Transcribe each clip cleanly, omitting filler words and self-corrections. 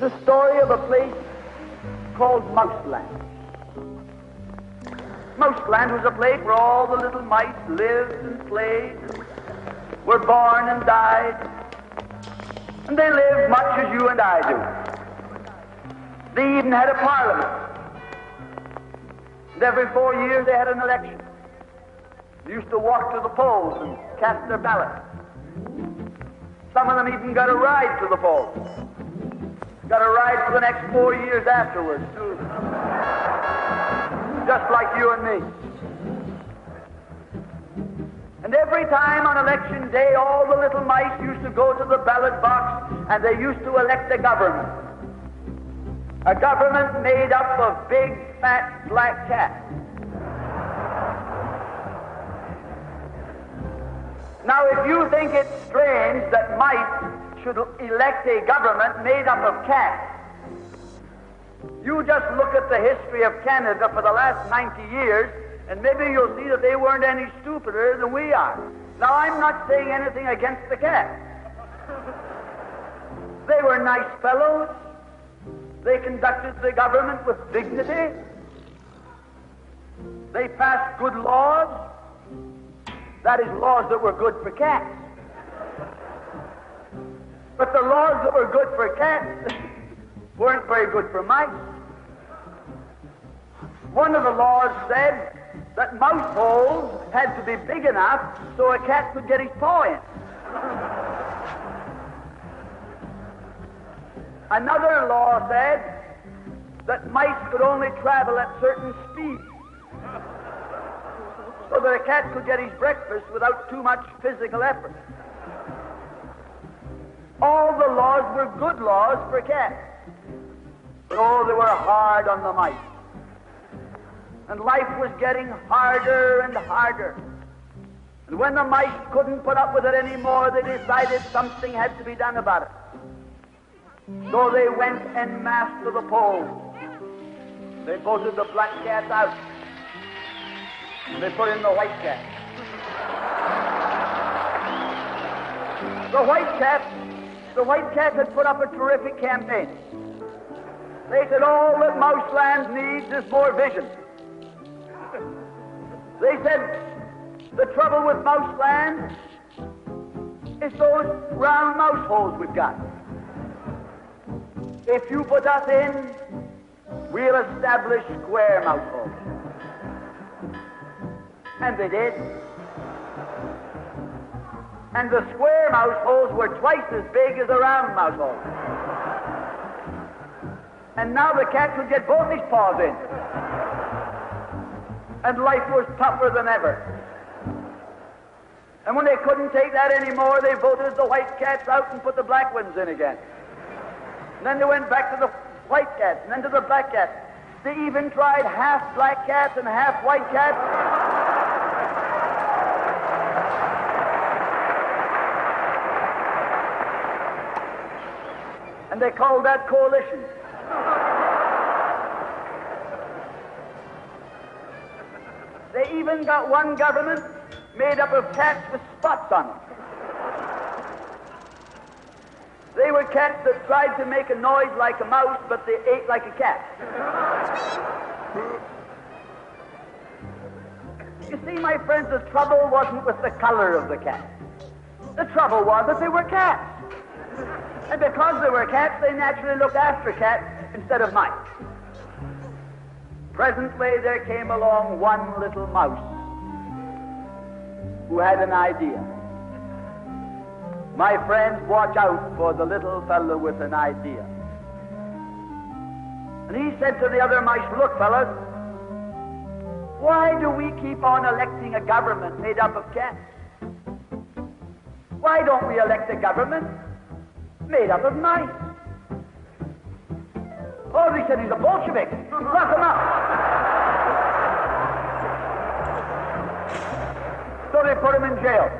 the story of a place called Mouseland. Mouseland was a place where all the little mice lived and played, were born and died, and they lived much as you and I do. They even had a parliament. And every 4 years they had an election. They used to walk to the polls and cast their ballots. Some of them even got a ride to the polls. Got a ride for the next 4 years afterwards, too. Just like you and me. And every time on election day, all the little mice used to go to the ballot box and they used to elect a government. A government made up of big, fat, black cats. Now, if you think it's strange that mice should elect a government made up of cats, you just look at the history of Canada for the last 90 years, and maybe you'll see that they weren't any stupider than we are. Now, I'm not saying anything against the cats. They were nice fellows. They conducted the government with dignity. They passed good laws. That is, laws that were good for cats. But the laws that were good for cats weren't very good for mice. One of the laws said that mouse holes had to be big enough so a cat could get his paw in. Another law said that mice could only travel at certain speeds so that a cat could get his breakfast without too much physical effort. All the laws were good laws for cats. But oh, they were hard on the mice. And life was getting harder and harder. And when the mice couldn't put up with it anymore, they decided something had to be done about it. So they went en masse to the polls. They voted the black cats out. And they put in the white cat. The white cat had put up a terrific campaign. They said all that Mouseland needs is more vision. They said the trouble with Mouseland is those round mouse holes we've got. If you put us in, we'll establish square mouse holes. And they did. And the square mouse holes were twice as big as the round mouse holes. And now the cat could get both his paws in. And life was tougher than ever. And when they couldn't take that anymore, they voted the white cats out and put the black ones in again. And then they went back to the white cats, and then to the black cats. They even tried half black cats and half white cats. And they called that coalition. They even got one government made up of cats with spots on them. They were cats that tried to make a noise like a mouse, but they ate like a cat. You see, my friends, the trouble wasn't with the color of the cat. The trouble was that they were cats. And because they were cats, they naturally looked after cats instead of mice. Presently, there came along one little mouse who had an idea. My friends, watch out for the little fellow with an idea. And he said to the other mice, look, fellas, why do we keep on electing a government made up of cats? Why don't we elect a government made up of mice? Oh, they said he's a Bolshevik. Lock him up. So they put him in jail.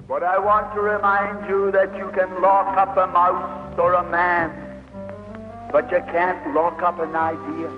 But I want to remind you that you can lock up a mouse or a man, but you can't lock up an idea.